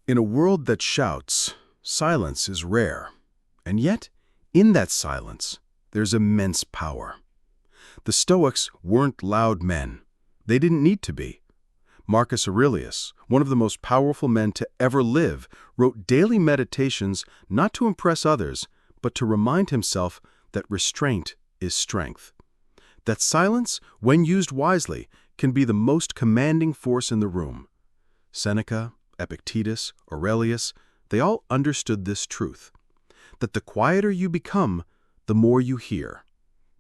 In a world that shouts, silence is rare. And yet, in that silence, there's immense power. The Stoics weren't loud men. They didn't need to be. Marcus Aurelius, one of the most powerful men to ever live, wrote daily meditations not to impress others, but to remind himself that restraint is strength. That silence, when used wisely, can be the most commanding force in the room. Seneca, Epictetus, Aurelius, they all understood this truth, that the quieter you become, the more you hear.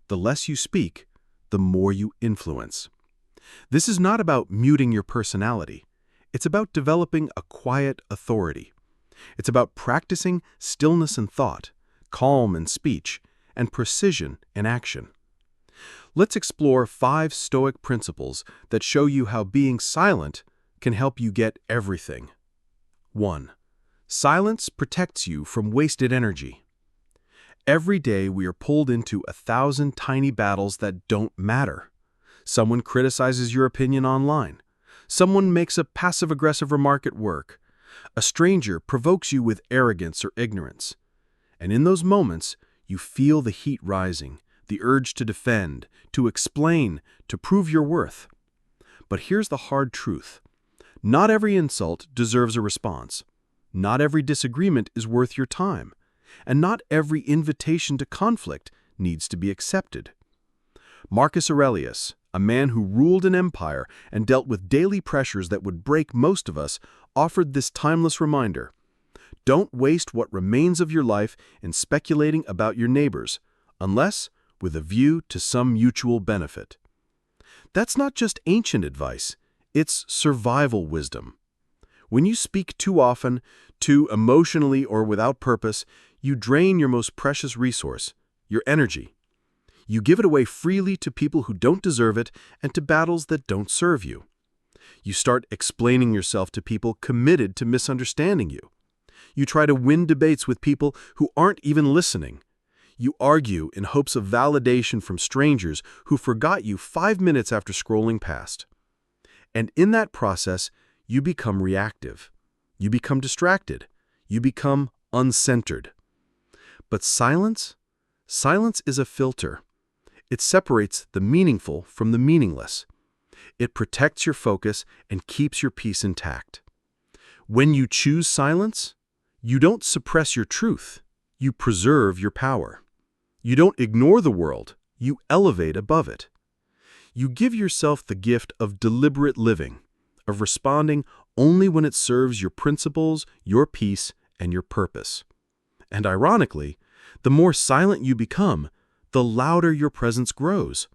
The less you speak, the more you influence. This is not about muting your personality. It's about developing a quiet authority. It's about practicing stillness in thought, calm in speech, and precision in action. Let's explore 5 Stoic principles that show you how being silent can help you get everything. 1. Silence protects you from wasted energy. Every day we are pulled into 1,000 tiny battles that don't matter. Someone criticizes your opinion online. Someone makes a passive-aggressive remark at work. A stranger provokes you with arrogance or ignorance. And in those moments, you feel the heat rising, the urge to defend, to explain, to prove your worth. But here's the hard truth. Not every insult deserves a response. Not every disagreement is worth your time. And not every invitation to conflict needs to be accepted. Marcus Aurelius, a man who ruled an empire and dealt with daily pressures that would break most of us, offered this timeless reminder. Don't waste what remains of your life in speculating about your neighbors, unless with a view to some mutual benefit. That's not just ancient advice, it's survival wisdom. When you speak too often, too emotionally or without purpose, you drain your most precious resource, your energy. You give it away freely to people who don't deserve it and to battles that don't serve you. You start explaining yourself to people committed to misunderstanding you. You try to win debates with people who aren't even listening. You argue in hopes of validation from strangers who forgot you 5 minutes after scrolling past. And in that process, you become reactive. You become distracted. You become uncentered. But silence is a filter. It separates the meaningful from the meaningless. It protects your focus and keeps your peace intact. When you choose silence, you don't suppress your truth. You preserve your power. You don't ignore the world. You elevate above it. You give yourself the gift of deliberate living, of responding only when it serves your principles, your peace, and your purpose. And ironically, the more silent you become, the louder your presence grows.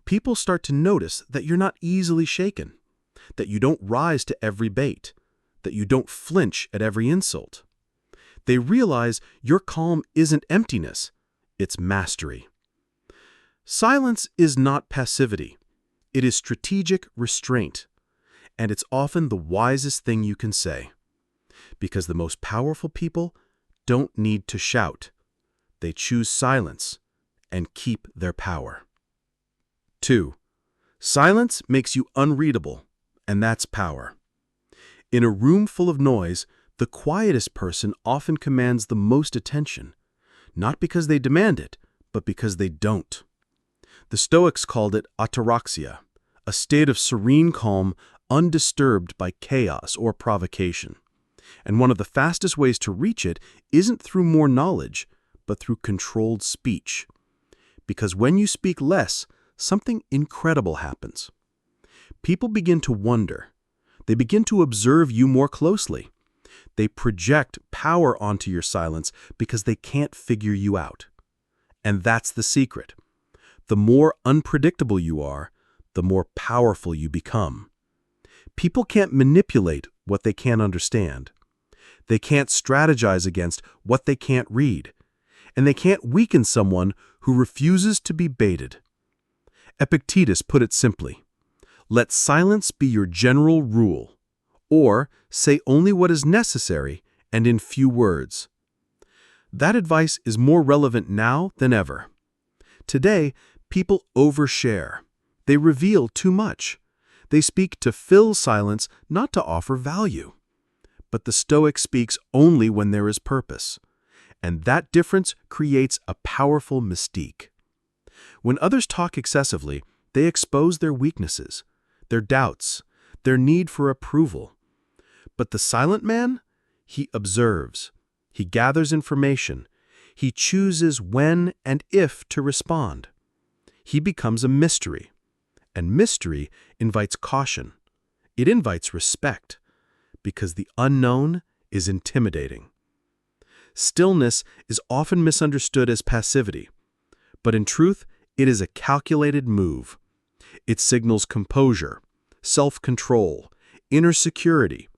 People start to notice that you're not easily shaken, that you don't rise to every bait, that you don't flinch at every insult. They realize your calm isn't emptiness, it's mastery. Silence is not passivity. It is strategic restraint, and it's often the wisest thing you can say. Because the most powerful people don't need to shout. They choose silence and keep their power. 2. Silence makes you unreadable, and that's power. In a room full of noise, the quietest person often commands the most attention, not because they demand it, but because they don't. The Stoics called it ataraxia, a state of serene calm undisturbed by chaos or provocation. And one of the fastest ways to reach it isn't through more knowledge, but through controlled speech. Because when you speak less, something incredible happens. People begin to wonder. They begin to observe you more closely. They project power onto your silence because they can't figure you out. And that's the secret. The more unpredictable you are, the more powerful you become. People can't manipulate what they can't understand. They can't strategize against what they can't read. And they can't weaken someone who refuses to be baited. Epictetus put it simply, "Let silence be your general rule," or say only what is necessary and in few words. That advice is more relevant now than ever. Today, people overshare. They reveal too much. They speak to fill silence, not to offer value. but the Stoic speaks only when there is purpose. And that difference creates a powerful mystique. When others talk excessively, they expose their weaknesses, their doubts, their need for approval. But the silent man, he observes, he gathers information, he chooses when and if to respond. He becomes a mystery, and mystery invites caution. It invites respect, because the unknown is intimidating. Stillness is often misunderstood as passivity, but in truth, it is a calculated move. It signals composure, self-control, inner security.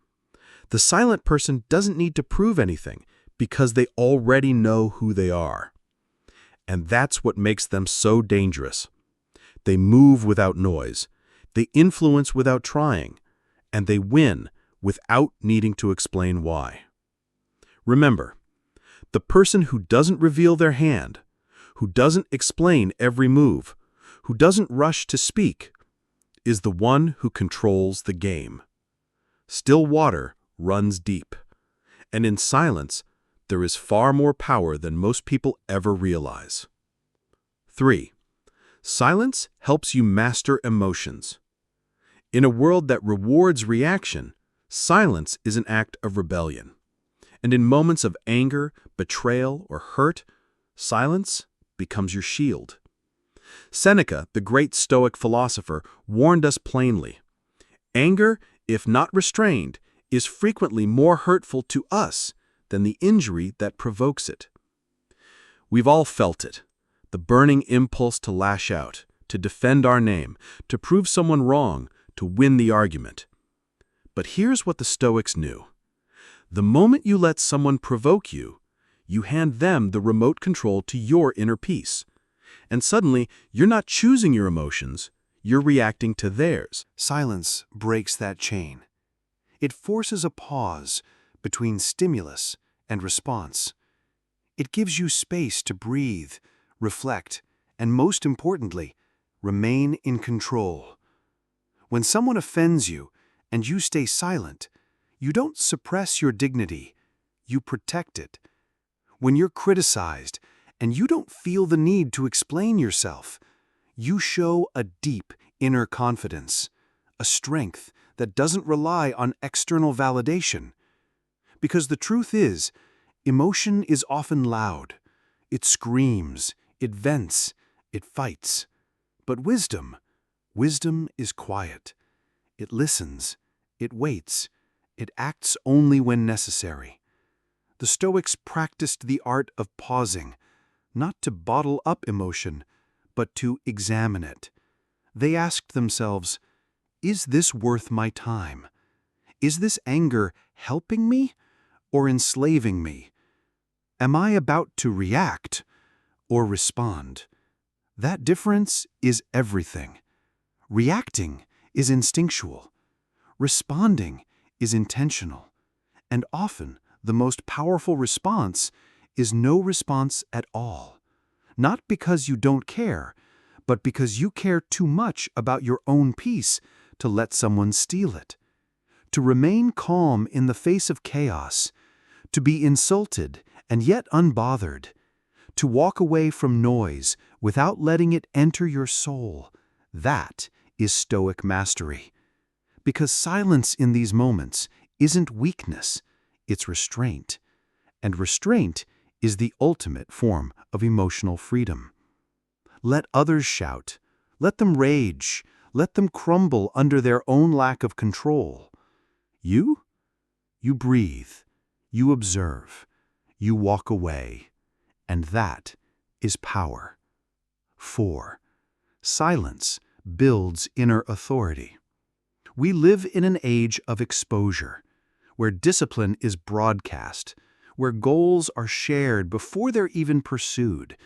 The silent person doesn't need to prove anything because they already know who they are. And that's what makes them so dangerous. They move without noise, they influence without trying, and they win without needing to explain why. Remember, the person who doesn't reveal their hand, who doesn't explain every move, who doesn't rush to speak, is the one who controls the game. Still water runs deep, and in silence, there is far more power than most people ever realize. 3. Silence helps you master emotions. In a world that rewards reaction, silence is an act of rebellion. And in moments of anger, betrayal, or hurt, silence becomes your shield. Seneca, the great Stoic philosopher, warned us plainly. Anger, if not restrained, is frequently more hurtful to us than the injury that provokes it. We've all felt it, the burning impulse to lash out, to defend our name, to prove someone wrong, to win the argument. But here's what the Stoics knew. The moment you let someone provoke you, you hand them the remote control to your inner peace. And suddenly, you're not choosing your emotions, you're reacting to theirs. Silence breaks that chain. It forces a pause between stimulus and response. It gives you space to breathe, reflect, and most importantly, remain in control. When someone offends you and you stay silent, you don't suppress your dignity, you protect it. When you're criticized and you don't feel the need to explain yourself, you show a deep inner confidence, a strength that doesn't rely on external validation. Because the truth is, emotion is often loud. It screams, it vents, it fights. But wisdom is quiet. It listens, it waits, it acts only when necessary. The Stoics practiced the art of pausing, not to bottle up emotion, but to examine it. They asked themselves, is this worth my time? Is this anger helping me or enslaving me? Am I about to react or respond? That difference is everything. Reacting is instinctual. Responding is intentional. And often, the most powerful response is no response at all. Not because you don't care, but because you care too much about your own peace to let someone steal it. To remain calm in the face of chaos, to be insulted and yet unbothered, to walk away from noise without letting it enter your soul, that is Stoic mastery. Because silence in these moments isn't weakness, it's restraint. And restraint is the ultimate form of emotional freedom. Let others shout. Let them rage. Let them crumble under their own lack of control. You breathe. You observe. You walk away. And that is power. 4. Silence builds inner authority. We live in an age of exposure, where discipline is broadcast, where goals are shared before they're even pursued,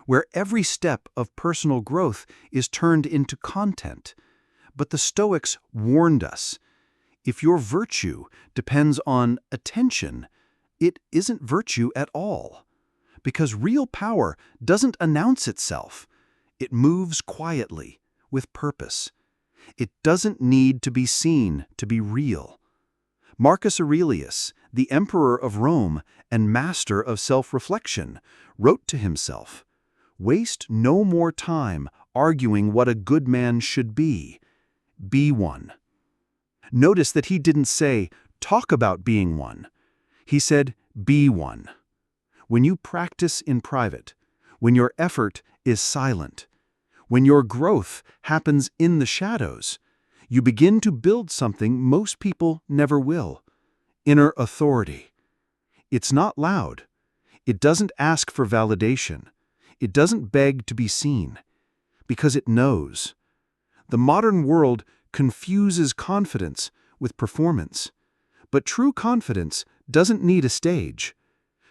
where every step of personal growth is turned into content. But the Stoics warned us, if your virtue depends on attention, it isn't virtue at all. Because real power doesn't announce itself. It moves quietly, with purpose. It doesn't need to be seen to be real. Marcus Aurelius, the emperor of Rome and master of self-reflection, wrote to himself, "Waste no more time arguing what a good man should be. Be one." Notice that he didn't say, "Talk about being one." He said, "Be one." When you practice in private, when your effort is silent, when your growth happens in the shadows, you begin to build something most people never will: inner authority. It's not loud. It doesn't ask for validation. It doesn't beg to be seen, because it knows. The modern world confuses confidence with performance, but true confidence doesn't need a stage.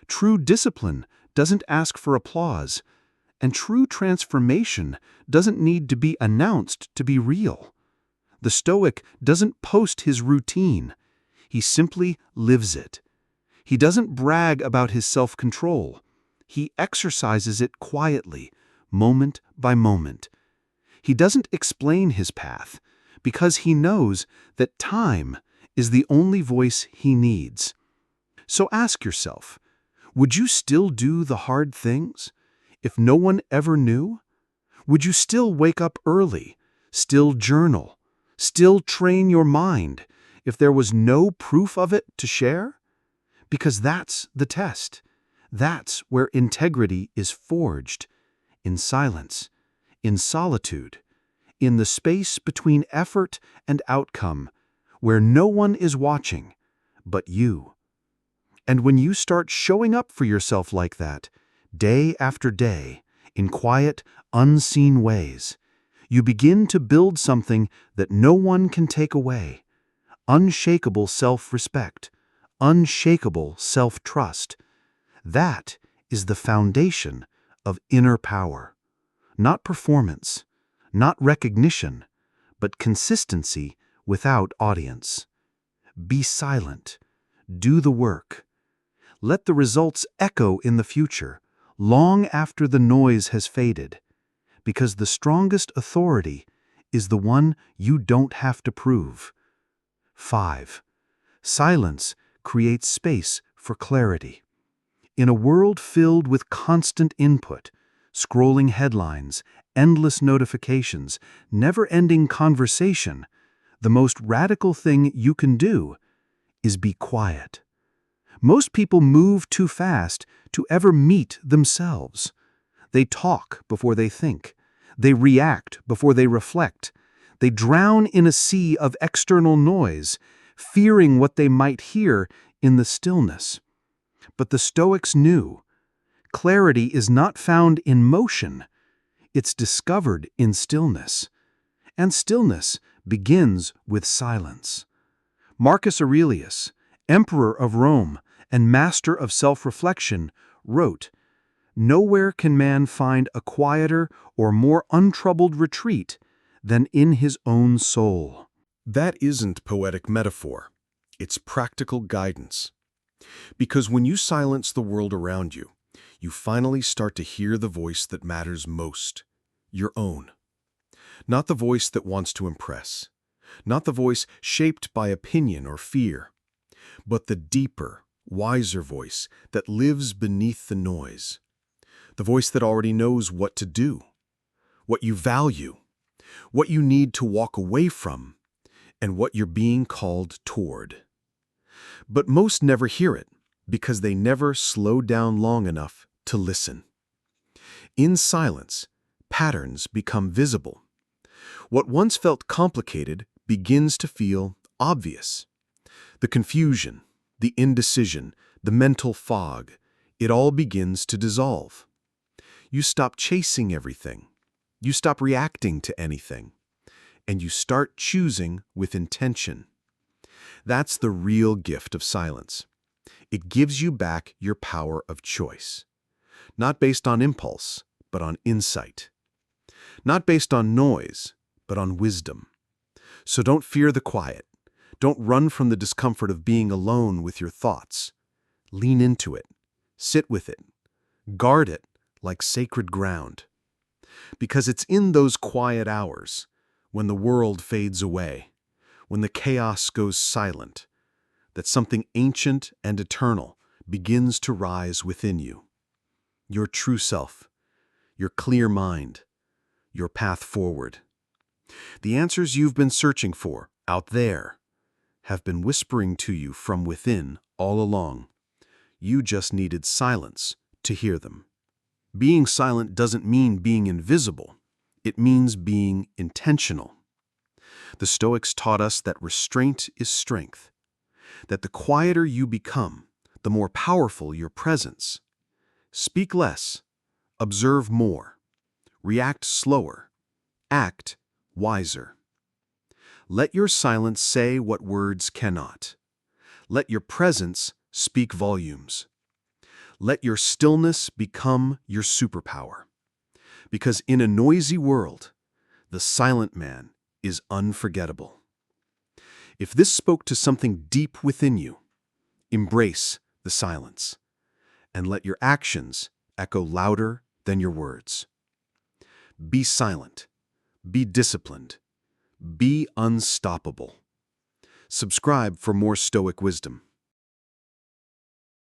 True discipline doesn't ask for applause, and true transformation doesn't need to be announced to be real. The Stoic doesn't post his routine. He simply lives it. He doesn't brag about his self-control. He exercises it quietly, moment by moment. He doesn't explain his path, because he knows that time is the only voice he needs. So ask yourself, would you still do the hard things if no one ever knew? Would you still wake up early, still journal, still train your mind if there was no proof of it to share? Because that's the test. That's where integrity is forged, in silence, in solitude, in the space between effort and outcome, where no one is watching but you. And when you start showing up for yourself like that, day after day, in quiet, unseen ways, you begin to build something that no one can take away: unshakable self-respect, unshakable self-trust. That is the foundation of inner power. Not performance, not recognition, but consistency without audience. Be silent. Do the work. Let the results echo in the future, long after the noise has faded, because the strongest authority is the one you don't have to prove. 5. Silence creates space for clarity. In a world filled with constant input, scrolling headlines, endless notifications, never-ending conversation, the most radical thing you can do is be quiet. Most people move too fast to ever meet themselves. They talk before they think. They react before they reflect. They drown in a sea of external noise, fearing what they might hear in the stillness. But the Stoics knew clarity is not found in motion. It's discovered in stillness. And stillness begins with silence. Marcus Aurelius, emperor of Rome and master of self-reflection, wrote, "Nowhere can man find a quieter or more untroubled retreat than in his own soul." That isn't poetic metaphor. It's practical guidance. Because when you silence the world around you, you finally start to hear the voice that matters most, your own. Not the voice that wants to impress, not the voice shaped by opinion or fear, but the deeper, wiser voice that lives beneath the noise. The voice that already knows what to do, what you value, what you need to walk away from, and what you're being called toward. But most never hear it because they never slow down long enough to listen. In silence, patterns become visible. What once felt complicated begins to feel obvious. The confusion, the indecision, the mental fog, it all begins to dissolve. You stop chasing everything. You stop reacting to anything. And you start choosing with intention. That's the real gift of silence. It gives you back your power of choice. Not based on impulse, but on insight. Not based on noise, but on wisdom. So don't fear the quiet. Don't run from the discomfort of being alone with your thoughts. Lean into it. Sit with it. Guard it like sacred ground. Because it's in those quiet hours, when the world fades away, when the chaos goes silent, that something ancient and eternal begins to rise within you. Your true self, your clear mind, your path forward. The answers you've been searching for, out there, have been whispering to you from within all along. You just needed silence to hear them. Being silent doesn't mean being invisible. It means being intentional. The Stoics taught us that restraint is strength, that the quieter you become, the more powerful your presence. Speak less, observe more, react slower, act wiser. Let your silence say what words cannot. Let your presence speak volumes. Let your stillness become your superpower. Because in a noisy world, the silent man is unforgettable. If this spoke to something deep within you, embrace the silence and let your actions echo louder than your words. Be silent. Be disciplined. Be unstoppable. Subscribe for more Stoic wisdom.